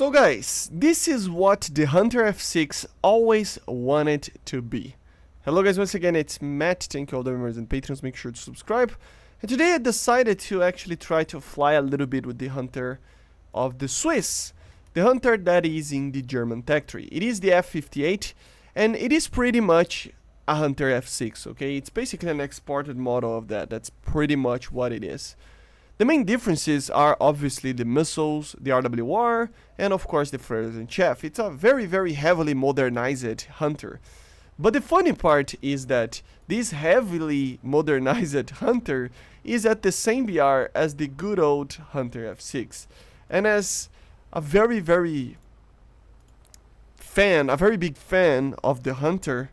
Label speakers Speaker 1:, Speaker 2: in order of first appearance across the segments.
Speaker 1: So guys, this is what the Hunter F6 always wanted to be. Hello guys, once again it's Matt, thank you all the members and patrons, make sure to subscribe. And today I decided to actually try to fly a little bit with the Hunter of the Swiss. The Hunter that is in the German tech tree. It is the F58 and it is pretty much a Hunter F6, okay? It's basically an exported model of that, that's pretty much what it is. The main differences are obviously the missiles, the RWR, and of course the flares and chaff. It's a very heavily modernized Hunter. But the funny part is that this heavily modernized Hunter is at the same BR as the good old Hunter F6. And as a very big fan of the Hunter,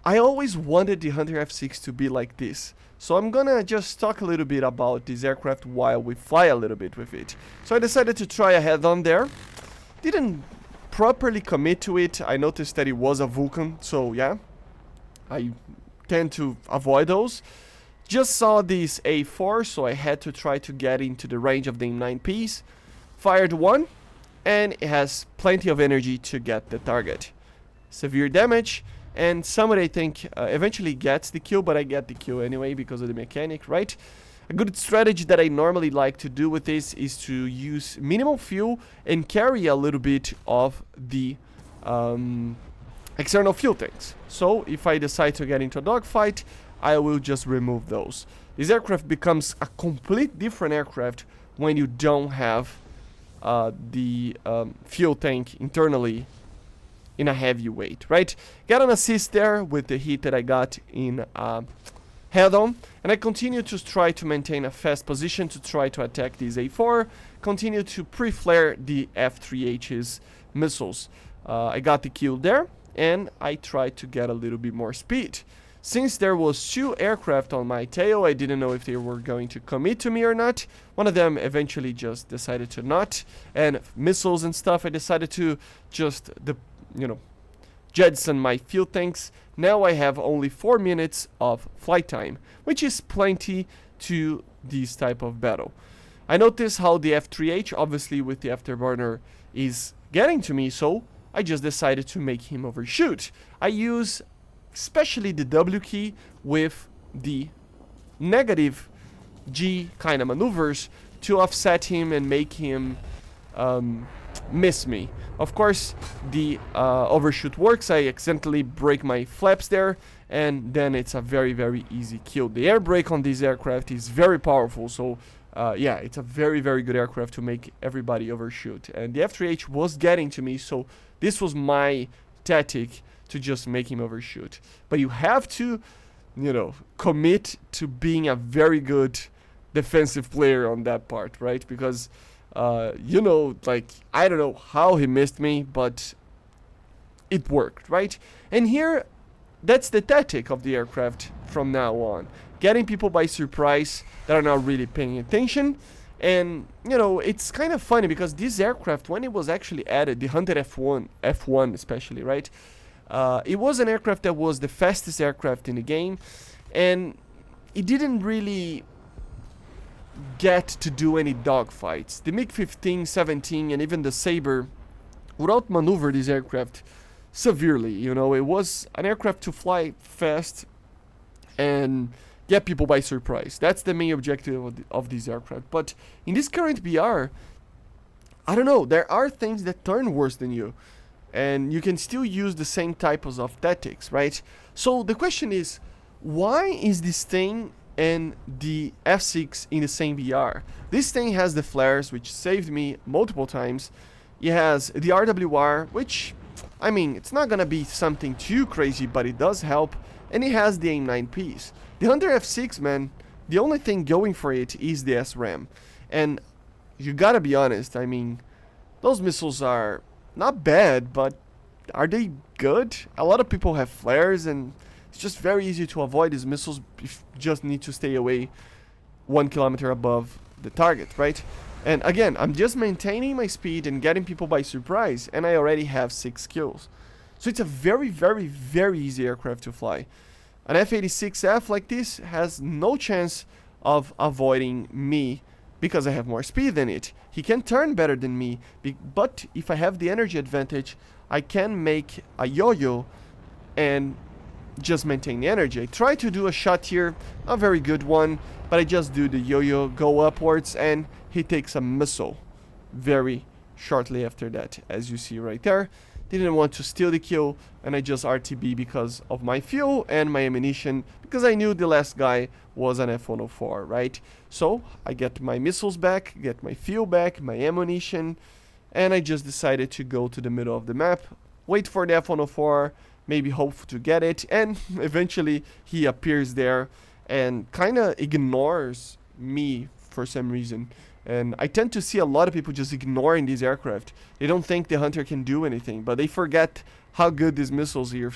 Speaker 1: I always wanted the Hunter F6 to be like this. So I'm gonna just talk a little bit about this aircraft while we fly a little bit with it. So I decided to try a head-on there. Didn't properly commit to it. I noticed that it was a Vulcan, so yeah, I tend to avoid those. Just saw this A4, so I had to try to get into the range of the M9Ps. Fired one, and it has plenty of energy to get the target. Severe damage. And somebody, I think, eventually gets the kill, but I get the kill anyway because of the mechanic, right? A good strategy that I normally like to do with this is to use minimal fuel and carry a little bit of the external fuel tanks. So if I decide to get into a dogfight, I will just remove those. This aircraft becomes a complete different aircraft when you don't have the fuel tank internally in a heavyweight, right? Got an assist there with the hit that I got in head-on, and I continue to try to maintain a fast position to try to attack this A4, continue to pre-flare the F3H's missiles. I got the kill there, and I tried to get a little bit more speed. Since there was two aircraft on my tail, I didn't know if they were going to commit to me or not. One of them eventually just decided to not, and missiles and stuff, I decided to just jettison my fuel tanks. Now I have only 4 minutes of flight time, which is plenty to this type of battle. I notice how the F3H, obviously with the afterburner, is getting to me, so I just decided to make him overshoot. I use especially the W key with the negative G kind of maneuvers to offset him and make him miss me. Of course, the overshoot works. I accidentally break my flaps there, and then it's a very easy kill. The air brake on this aircraft is very powerful, so yeah, it's a very good aircraft to make everybody overshoot. And the F3H was getting to me, so this was my tactic to just make him overshoot. But you have to, commit to being a very good defensive player on that part, right? Because I don't know how he missed me, but it worked, right? And here, that's the tactic of the aircraft from now on. Getting people by surprise that are not really paying attention. And, it's kind of funny because this aircraft, when it was actually added, the Hunter F1 especially, right? It was an aircraft that was the fastest aircraft in the game. And it didn't really get to do any dogfights. The MiG-15, 17, and even the Sabre would outmaneuver this aircraft severely. It was an aircraft to fly fast and get people by surprise. That's the main objective of this aircraft. But in this current BR, I don't know, there are things that turn worse than you, and you can still use the same types of tactics, right? So the question is, why is this thing and the F6 in the same BR? This thing has the flares, which saved me multiple times. It has the RWR, which, I mean, it's not gonna be something too crazy, but it does help. And it has the M9Ps. The Hunter F6, man, the only thing going for it is the SRAM. And you gotta be honest, I mean, those missiles are not bad, but are they good? A lot of people have flares, and it's just very easy to avoid these missiles if you just need to stay away 1 kilometer above the target, right? And again, I'm just maintaining my speed and getting people by surprise, and I already have 6 kills. So it's a very easy aircraft to fly. An F86F like this has no chance of avoiding me because I have more speed than it. He can turn better than me, but if I have the energy advantage, I can make a yo-yo and just maintain the energy. I try to do a shot here, not a very good one, but I just do the yo-yo, go upwards, and he takes a missile very shortly after that, as you see right there. Didn't want to steal the kill, and I just RTB because of my fuel and my ammunition, because I knew the last guy was an F104, right? So I get my missiles back, get my fuel back, my ammunition, and I just decided to go to the middle of the map, wait for the F104, maybe hope to get it, and eventually he appears there and kind of ignores me for some reason. And I tend to see a lot of people just ignoring these aircraft. They don't think the Hunter can do anything, but they forget how good these missiles here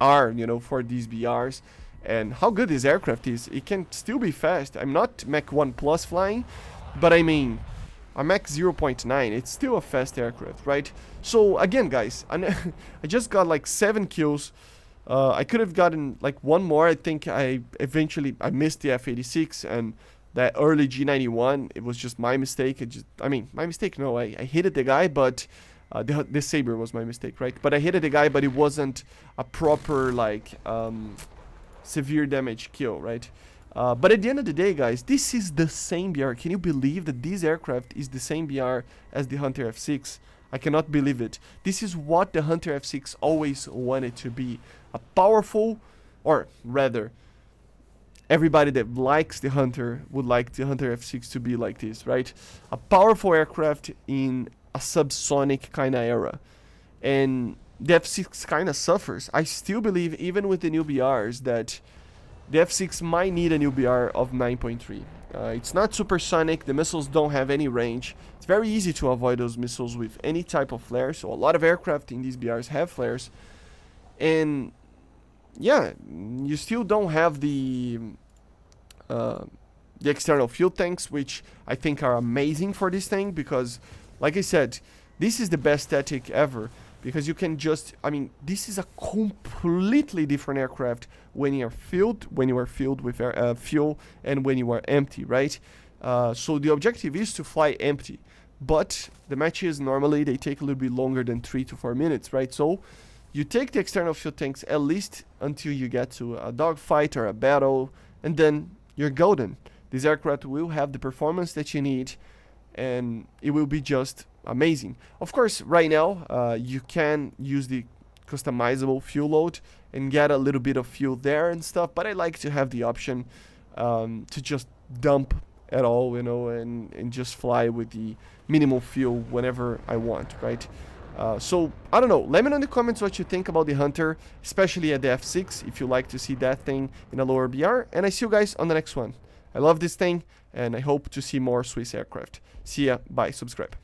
Speaker 1: are, you know, for these BRs, and how good this aircraft is. It can still be fast. I'm not Mach 1 plus flying, but I mean, a Mach 0.9, it's still a fast aircraft, right? So again, guys, I just got like 7 kills. I could have gotten like one more. I think I missed the F86 and that early G91. It was just my mistake. My mistake. No, I hit the guy, but the Saber was my mistake, right? But I hit the guy, but it wasn't a proper like severe damage kill, right? But at the end of the day, guys, this is the same BR. Can you believe that this aircraft is the same BR as the Hunter F6? I cannot believe it. This is what the Hunter F6 always wanted to be. A powerful, or rather, everybody that likes the Hunter would like the Hunter F6 to be like this, right? A powerful aircraft in a subsonic kind of era. And the F6 kind of suffers. I still believe, even with the new BRs, that the F6 might need a new BR of 9.3. It's not supersonic, the missiles don't have any range. It's very easy to avoid those missiles with any type of flare, so a lot of aircraft in these BRs have flares. And yeah, you still don't have the external fuel tanks, which I think are amazing for this thing, because like I said, this is the best static ever, because you can just, this is a completely different aircraft when you are filled with fuel and when you are empty, right? So the objective is to fly empty, but the matches normally they take a little bit longer than 3 to 4 minutes, right? So you take the external fuel tanks at least until you get to a dogfight or a battle, and then you're golden. This aircraft will have the performance that you need, and it will be just amazing. Of course, right now, you can use the customizable fuel load and get a little bit of fuel there and stuff, but I like to have the option to just dump at all, you know, and just fly with the minimal fuel whenever I want, right? So, I don't know, let me know in the comments what you think about the Hunter, especially at the F6, if you like to see that thing in a lower BR, and I see you guys on the next one. I love this thing, and I hope to see more Swiss aircraft. See ya, bye, subscribe.